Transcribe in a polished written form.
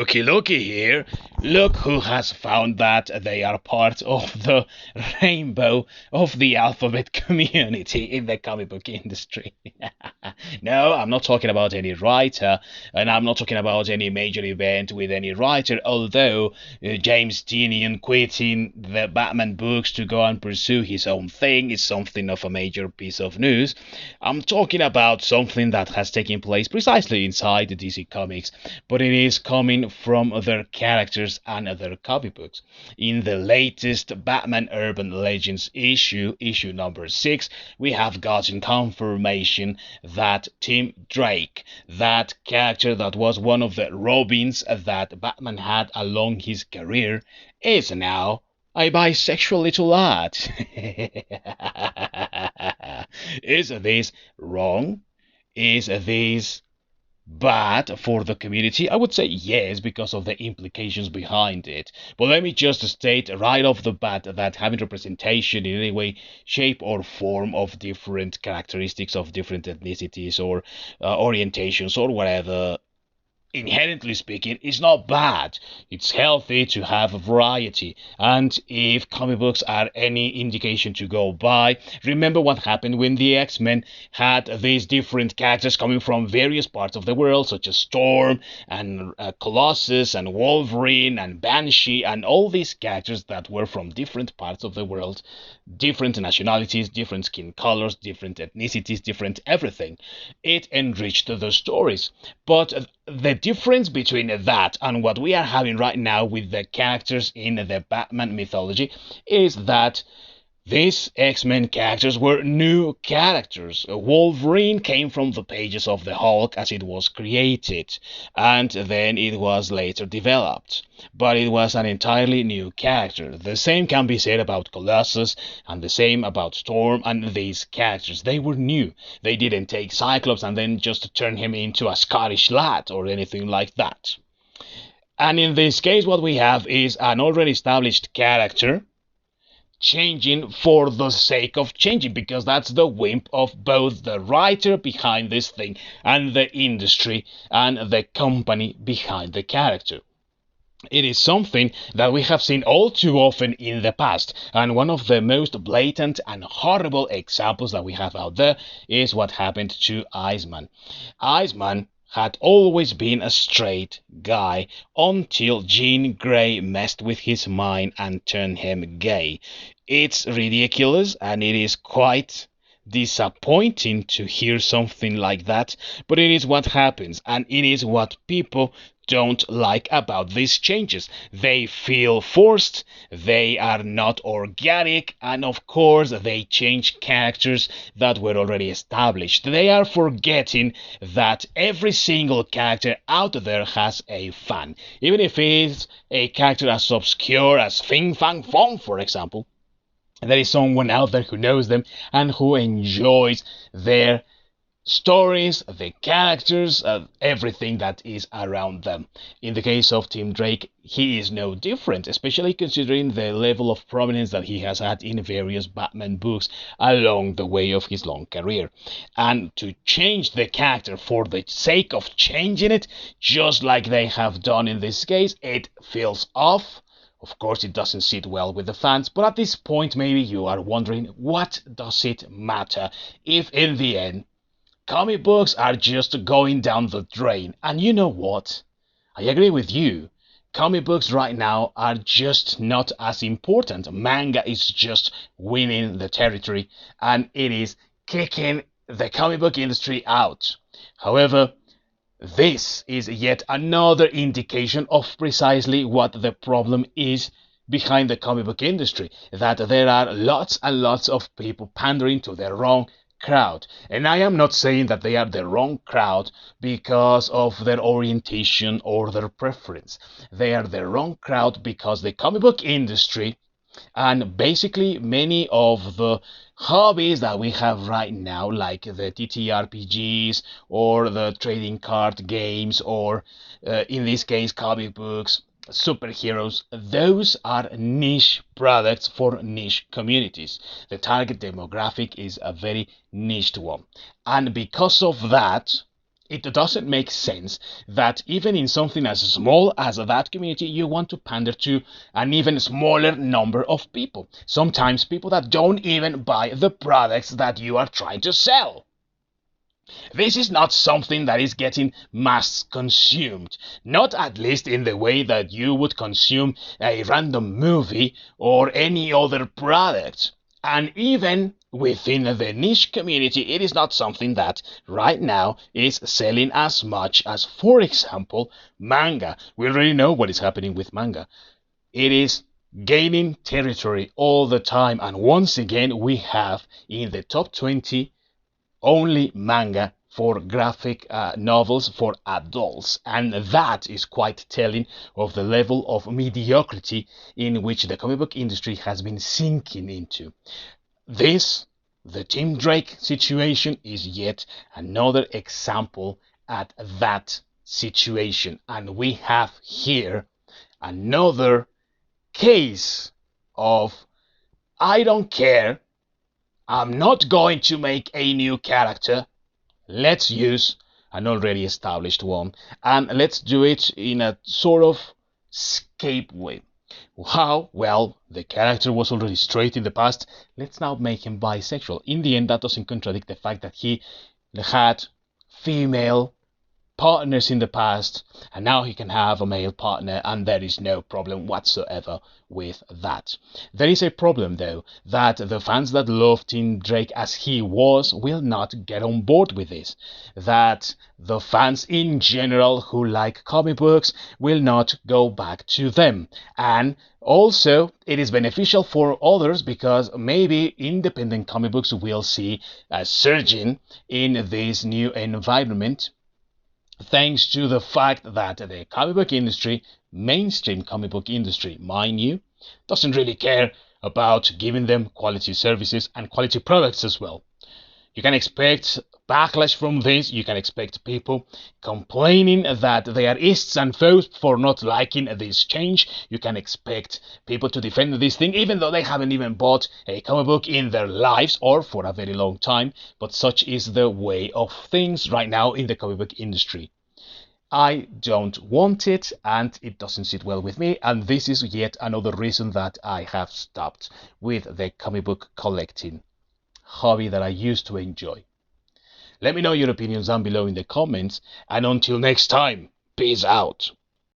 Looky, looky here. Look who has found that they are part of the rainbow of the alphabet community in the comic book industry. No, I'm not talking about any writer, and I'm not talking about any major event with any writer, although James Tynion quitting the Batman books to go and pursue his own thing is something of a major piece of news. I'm talking about something that has taken place precisely inside the DC Comics, but it is coming from their characters and their comic books. In the latest Batman Urban Legends issue number 6, we have gotten confirmation that Tim Drake, that character that was one of the Robins that Batman had along his career, is now a bisexual little lad. Is this wrong? Is this bad for the community? I would say yes, because of the implications behind it. But let me just state right off the bat that having representation in any way, shape, or form of different characteristics of different ethnicities or orientations or whatever, inherently speaking, is not bad. It's healthy to have a variety. And if comic books are any indication to go by, remember what happened when the X-Men had these different characters coming from various parts of the world, such as Storm and Colossus and Wolverine and Banshee, and all these characters that were from different parts of the world, different nationalities, different skin colors, different ethnicities, different everything. It enriched the stories. But the difference between that and what we are having right now with the characters in the Batman mythology is that these X-Men characters were new characters. Wolverine came from the pages of the Hulk as it was created, and then it was later developed. But it was an entirely new character. The same can be said about Colossus, and the same about Storm and these characters. They were new. They didn't take Cyclops and then just turn him into a Scottish lad or anything like that. And in this case, what we have is an already established character changing for the sake of changing, because that's the whim of both the writer behind this thing and the industry and the company behind the character. It is something that we have seen all too often in the past, and one of the most blatant and horrible examples that we have out there is what happened to Iceman. Iceman had always been a straight guy until Jean Grey messed with his mind and turned him gay. It's ridiculous, and it is quite disappointing to hear something like that, but it is what happens, and it is what people don't like about these changes. They feel forced, they are not organic, and of course they change characters that were already established. They are forgetting that every single character out there has a fan, even if it is a character as obscure as Fing Fang Fong, for example. There is someone out there who knows them and who enjoys their stories, the characters, everything that is around them. In the case of Tim Drake, he is no different, especially considering the level of prominence that he has had in various Batman books along the way of his long career. And to change the character for the sake of changing it, just like they have done in this case, it feels off. Of course, it doesn't sit well with the fans, but at this point maybe you are wondering, what does it matter if in the end comic books are just going down the drain? And you know what? I agree with you. Comic books right now are just not as important. Manga is just winning the territory, and it is kicking the comic book industry out. However, this is yet another indication of precisely what the problem is behind the comic book industry, that there are lots and lots of people pandering to the wrong crowd. And I am not saying that they are the wrong crowd because of their orientation or their preference. They are the wrong crowd because the comic book industry and basically many of the hobbies that we have right now, like the TTRPGs or the trading card games, or in this case comic books, superheroes, those are niche products for niche communities. The target demographic is a very niched one, and because of that, It doesn't make sense that even in something as small as that community, you want to pander to an even smaller number of people. Sometimes people that don't even buy the products that you are trying to sell. This is not something that is getting mass consumed, not at least in the way that you would consume a random movie or any other product. And even within the niche community, it is not something that right now is selling as much as, for example, manga. We already know what is happening with manga. It is gaining territory all the time, and once again, we have in the top 20 only manga for graphic novels for adults, and that is quite telling of the level of mediocrity in which the comic book industry has been sinking into. This, the Tim Drake situation, is yet another example at that situation, and we have here another case of I don't care, I'm not going to make a new character. Let's use an already established one and let's do it in a sort of escape way. How? Well, the character was already straight in the past. Let's now make him bisexual. In the end, that doesn't contradict the fact that he had female partners in the past, and now he can have a male partner, and there is no problem whatsoever with that. There is a problem, though, that the fans that love Tim Drake as he was will not get on board with this. That the fans in general who like comic books will not go back to them. And also, it is beneficial for others because maybe independent comic books will see a surging in this new environment, thanks to the fact that the comic book industry, mainstream comic book industry, mind you, doesn't really care about giving them quality services and quality products as well. You can expect backlash from this. You can expect people complaining that they are ists and foes for not liking this change. You can expect people to defend this thing even though they haven't even bought a comic book in their lives or for a very long time. But such is the way of things right now in the comic book industry. I don't want it, and it doesn't sit well with me, and this is yet another reason that I have stopped with the comic book collecting hobby that I used to enjoy. Let me know your opinions down below in the comments, and until next time, peace out.